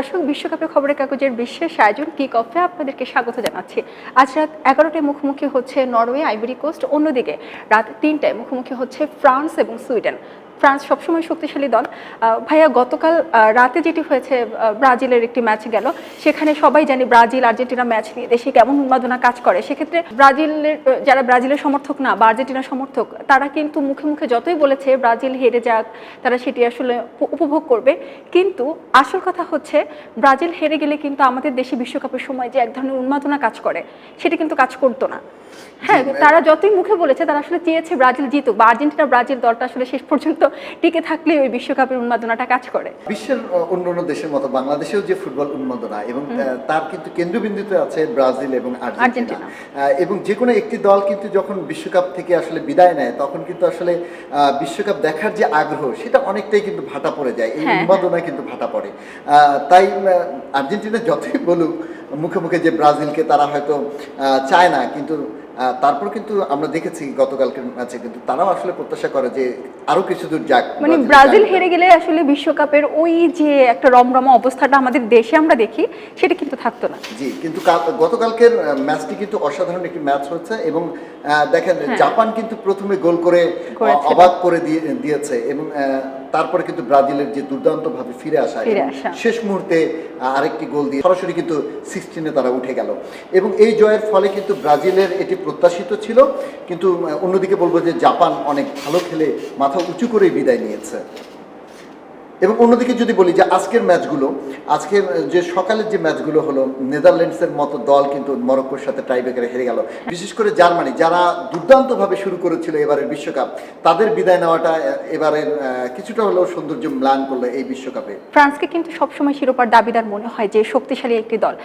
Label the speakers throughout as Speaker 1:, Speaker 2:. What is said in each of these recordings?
Speaker 1: দর্শক, বিশ্বকাপের খবরের কাগজের বিশেষ আয়োজন কিক অফে আপনাদেরকে স্বাগত জানাচ্ছি। আজ রাত 11টায় মুখোমুখি হচ্ছে নরওয়ে, আইভরি কোস্ট। অন্যদিকে রাত 3টায় মুখোমুখি হচ্ছে ফ্রান্স এবং সুইডেন। ফ্রান্স সবসময় শক্তিশালী দল। ভাইয়া, গতকাল রাতে যেটি হয়েছে, ব্রাজিলের একটি ম্যাচ গেল, সেখানে সবাই জানি ব্রাজিল আর্জেন্টিনা ম্যাচ নিয়ে দেশে কেমন উন্মাদনা কাজ করে। সেক্ষেত্রে ব্রাজিলের যারা ব্রাজিলের সমর্থক না বা আর্জেন্টিনার সমর্থক, তারা কিন্তু মুখে মুখে যতই বলেছে ব্রাজিল হেরে যাক, তারা সেটি আসলে উপভোগ করবে, কিন্তু আসল কথা হচ্ছে ব্রাজিল হেরে গেলে কিন্তু আমাদের দেশে বিশ্বকাপের সময় যে এক ধরনের উন্মাদনা কাজ করে, সেটা কিন্তু কাজ করতো না। হ্যাঁ, তারা যতই মুখে বলেছে, তারা আসলে চেয়েছে ব্রাজিল জিতুক বা আর্জেন্টিনা ব্রাজিল দলটা আসলে শেষ পর্যন্ত টিকে থাকলে ওই বিশ্বকাপের উন্মাদনাটা কাজ করে।
Speaker 2: বিশ্বের অন্যান্য দেশের মতো বাংলাদেশেও যে ফুটবল উন্মাদনা এবং তার কিন্তু কেন্দ্রবিন্দুতে আছে ব্রাজিল এবং আর্জেন্টিনা। এবং যে কোনো একটি দল কিন্তু যখন বিশ্বকাপ থেকে আসলে বিদায় নেয়, তখন কিন্তু আসলে বিশ্বকাপ দেখার যে আগ্রহ, সেটা অনেকটাই কিন্তু ভাটা পড়ে যায়, এই উন্মাদনায় কিন্তু ভাটা পড়ে। তাই আর্জেন্টিনা যতই বলুক মুখে মুখে যে ব্রাজিলকে তারা হয়তো চায় না, কিন্তু তারপর কিন্তু আমরা দেখেছি গতকালকের ম্যাচে কিন্তু তারাও আসলে প্রত্যাশা করে যে আরো কিছু দূর যাক।
Speaker 1: মানে ব্রাজিল হেরে গেলে আসলে বিশ্বকাপের ওই যে একটা রমরমা অবস্থাটা আমাদের দেশে আমরা দেখি, সেটা কিন্তু থাকতো না।
Speaker 2: জি, কিন্তু গতকালকের ম্যাচটি কিন্তু অসাধারণ একটি ম্যাচ হচ্ছে এবং দেখেন জাপান কিন্তু প্রথমে গোল করে অবাক করে দিয়েছে এবং তারপরে কিন্তু ব্রাজিলের যে দুর্দান্তভাবে ফিরে আসা শেষ মুহূর্তে আরেকটি গোল দিয়ে সরাসরি কিন্তু 16-এ তারা উঠে গেল এবং এই জয়ের ফলে কিন্তু ব্রাজিলের এটি প্রত্যাশিত ছিল। কিন্তু অন্যদিকে বলবো যে জাপান অনেক ভালো খেলে মাথা উঁচু করে বিদায় নিয়েছে। এবং অন্যদিকে যদি বলি যে আজকের ম্যাচগুলো, আজকের যে সকালের যে ম্যাচগুলো হলো, নেদারল্যান্ডসের মতো দল কিন্তু মরক্কোর সাথে টাইব্রেকারে হেরে গেল। বিশেষ করে জার্মানি, যারা দুর্দান্তভাবে শুরু করেছিল এবারের বিশ্বকাপ, তাদের বিদায় নেওয়াটা এবারের কিছুটা হলেও সৌন্দর্য ম্লান করলো এই বিশ্বকাপে।
Speaker 1: ফ্রান্সকে কিন্তু সবসময় শিরোপার দাবিদার মনে হয়, যে শক্তিশালী একটি দল।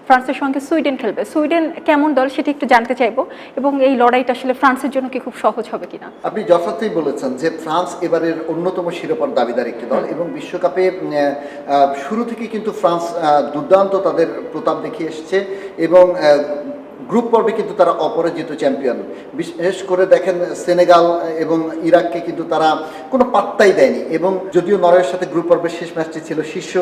Speaker 1: ফ্রান্সের সঙ্গে সুইডেন খেলবে। সুইডেন কেমন দল সেটা একটু জানতে চাইবো, এবং এই লড়াইটা আসলে ফ্রান্সের জন্য কি খুব সহজ হবে কিনা।
Speaker 2: আপনি যথার্থই বলেছেন যে ফ্রান্স এবারের অন্যতম শিরোপার দাবিদার একটি দল এবং বিশ্বকাপে শুরু থেকে কিন্তু ফ্রান্স দুর্দান্ত তাদের প্রতাপ দেখিয়ে এসছে এবং গ্রুপ পর্বে কিন্তু তারা অপরাজিত চ্যাম্পিয়ন। বিশেষ করে দেখেন সেনেগাল এবং ইরাককে কিন্তু তারা কোনো পাত্তাই দেয়নি এবং যদিও নরওয়ের সাথে গ্রুপ পর্বের শেষ ম্যাচটি ছিল শীর্ষ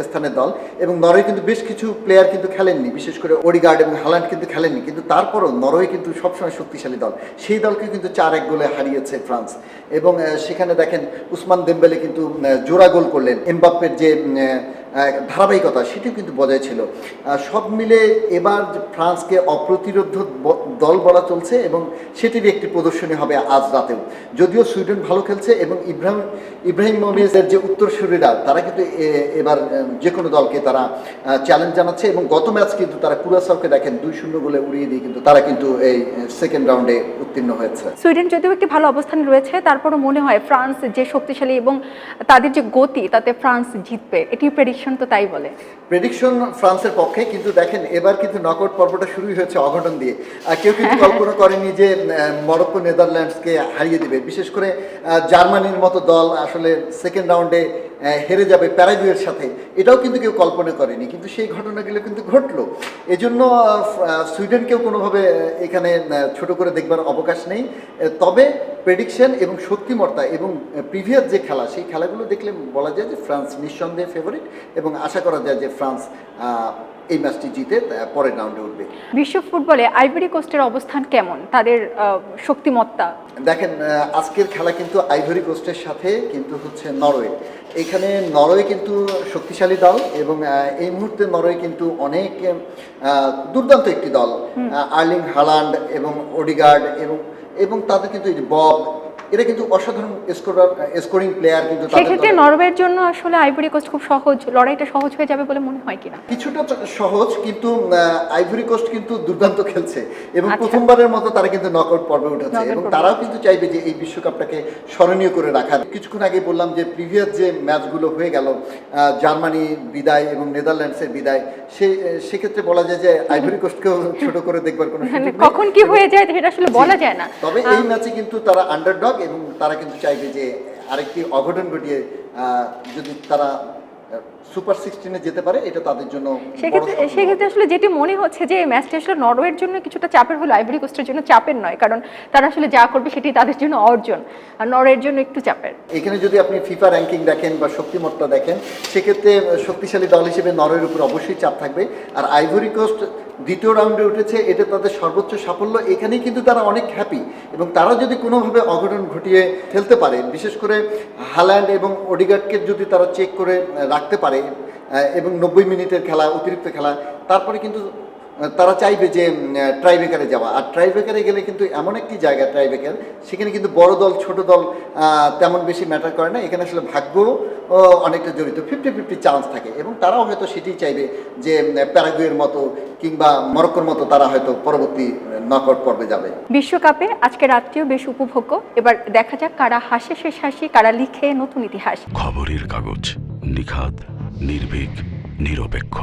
Speaker 2: স্থানের দল এবং নরওয়ে কিন্তু বেশ কিছু প্লেয়ার কিন্তু খেলেননি, বিশেষ করে ওডিগার্ড এবং হাল্যান্ড কিন্তু খেলেননি, কিন্তু তারপরও নরওয়ে কিন্তু সবসময় শক্তিশালী দল, সেই দলকে কিন্তু 4-1 গোলে হারিয়েছে ফ্রান্স। এবং সেখানে দেখেন উসমান দেমবেলে কিন্তু জোড়া গোল করলেন। এমবাপ্পের যে ধারাবাহিকতা সেটিও কিন্তু বজায় ছিল। সব মিলে এবার ফ্রান্সকে অপ্রতিরোধ দল বলা চলছে এবং সেটির একটি প্রদর্শনী হবে আজ রাতেও। যদিও সুইডেন ভালো খেলছে এবং ইব্রাহিমোভিচের যে উত্তরসূরিরা, তারা কিন্তু এবার যে কোনো দলকে তারা চ্যালেঞ্জ জানাচ্ছে এবং গত ম্যাচ কিন্তু তারা কুরাসাওকে দেখেন 2-0 গোলে উড়িয়ে দিয়ে কিন্তু তারা কিন্তু এই সেকেন্ড রাউন্ডে উত্তীর্ণ হয়েছে।
Speaker 1: সুইডেন যদিও একটি ভালো অবস্থানে রয়েছে, তারপরও মনে হয় ফ্রান্স যে শক্তিশালী এবং তাদের যে গতি, তাতে ফ্রান্স জিতবে। এটি প্রেডিকশন তো তাই বলে।
Speaker 2: প্রেডিকশন ফ্রান্সের পক্ষে, কিন্তু দেখেন এবার কিন্তু নকআউট পর্বটা শুরুই হয়েছে অঘটন দিয়ে। কেউ কিন্তু কল্পনা করেনি যে মরক্কো নেদারল্যান্ডসকে হারিয়ে দেবে, বিশেষ করে জার্মানির মতো দল আসলে সেকেন্ড রাউন্ডে হেরে যাবে প্যারাগুয়ের সাথে, এটাও কিন্তু কেউ কল্পনা করেনি, কিন্তু সেই ঘটনাগুলো কিন্তু ঘটলো। এজন্য সুইডেনকেও কোনোভাবে এখানে ছোট করে দেখবার অবকাশ নেই। তবে প্রেডিকশন এবং শক্তিমত্তা এবং প্রিভিয়াস যে খেলা, সেই খেলাগুলো দেখলে বলা যায় যে ফ্রান্স নিঃসন্দেহে ফেভারিট এবং আশা করা যায় যে ফ্রান্স এই ম্যাচটি জিতে পরের রাউন্ডে উঠবে।
Speaker 1: বিশ্ব ফুটবলে আইভরি কোস্টের অবস্থান কেমন, তাদের শক্তিমত্তা?
Speaker 2: দেখেন আজকের খেলা কিন্তু আইভরি কোস্টের সাথে কিন্তু হচ্ছে নরওয়ে। এখানে নরওয়ে কিন্তু শক্তিশালী দল এবং এই মুহূর্তে নরওয়ে কিন্তু অনেক দুর্দান্ত একটি দল। আর্লিং হালান্ড এবং ওডিগার্ড এবং তাদের কিন্তু বব, এরা কিন্তু অসাধারণ স্কোরিং প্লেয়ার। কিন্তু
Speaker 1: সেক্ষেত্রে নরওয়ের জন্য আসলে আইভরি কোস্ট খুব সহজ, লড়াইটা সহজ হয়ে যাবে বলে মনে হয় কিনা?
Speaker 2: কিছুটা সহজ, কিন্তু আইভরি কোস্ট কিন্তু দুর্দান্ত খেলছে এবং প্রথমবারের মতো তারা কিন্তু নকআউট পর্বে উঠেছে এবং তারাও কিন্তু চাইবে যে এই বিশ্বকাপটাকে স্মরণীয় করে রাখার। কিছুক্ষণ আগে বললাম যে প্রিভিয়াস যে ম্যাচগুলো হয়ে গেল, জার্মানি বিদায় এবং নেদারল্যান্ডসের বিদায়, সেক্ষেত্রে বলা যায় যে আইভরি কোস্টকেও ছোট করে দেখবার কোনো সুযোগ নেই।
Speaker 1: কখন কি হয়ে যায় সেটা আসলে বলা যায় না।
Speaker 2: তবে এই ম্যাচে কিন্তু তারা আন্ডারডগ এবং তারা কিন্তু চাইবে যে আরেকটি অঘটন ঘটিয়ে যদি তারা সুপার 16-এ যেতে পারে, এটা তাদের জন্য বড়
Speaker 1: সেক্ষেত্রে
Speaker 2: স্বপ্ন।
Speaker 1: সেক্ষেত্রে আসলে যেটি মনে হচ্ছে যে এই ম্যাচটি আসলে নরওয়ের জন্য কিছুটা চাপের হলো, আইভরি কোস্টের জন্য চাপের নয়, কারণ তারা আসলে যা করবে সেটি তাদের জন্য অর্জন, আর নরওয়ের জন্য একটু চাপের।
Speaker 2: এখানে যদি আপনি ফিফা র্যাঙ্কিং দেখেন বা শক্তিমত্তা দেখেন, সেক্ষেত্রে শক্তিশালী দল হিসেবে নরওয়ের উপর অবশ্যই চাপ থাকবে। আর আইভরি কোস্ট দ্বিতীয় রাউন্ডে উঠেছে, এটা তাদের সর্বোচ্চ সাফল্য, এখানেই কিন্তু তারা অনেক হ্যাপি। এবং তারা যদি কোনোভাবে অঘটন ঘটিয়ে ফেলতে পারে, বিশেষ করে হাল্যান্ড এবং ওডিগার্ডকে যদি তারা চেক করে রাখতে পারে এবং 90 মিনিটের খেলা, অতিরিক্ত খেলা, তারপরে কিন্তু তারা চাইবে যে ট্রাইবেকারে যাওয়া। আর ট্রাইবেকারে গেলে কিন্তু এমন একটি জায়গা ট্রাইবেকার, সেখানে কিন্তু বড় দল ছোট দল তেমন বেশি ম্যাটার করে না, এখানে আসলে ভাগ্য অনেকটা জড়িত, 50-50 চান্স থাকে। এবং তারাও হয়তো সেটাই চাইবে যে প্যারাগুয়ের মতো কিংবা মরক্কোর মতো তারা হয়তো পরবর্তী নকআউট পর্বে যাবে।
Speaker 1: বিশ্বকাপে আজকে রাত্রিও বেশ উপভোগ্য। এবার দেখা যাক কারা হাসে শেষ হাসি, কারা লিখে নতুন ইতিহাস।
Speaker 3: খবরের কাগজ, নিখাদ, নির্ভীক, নিরপেক্ষ।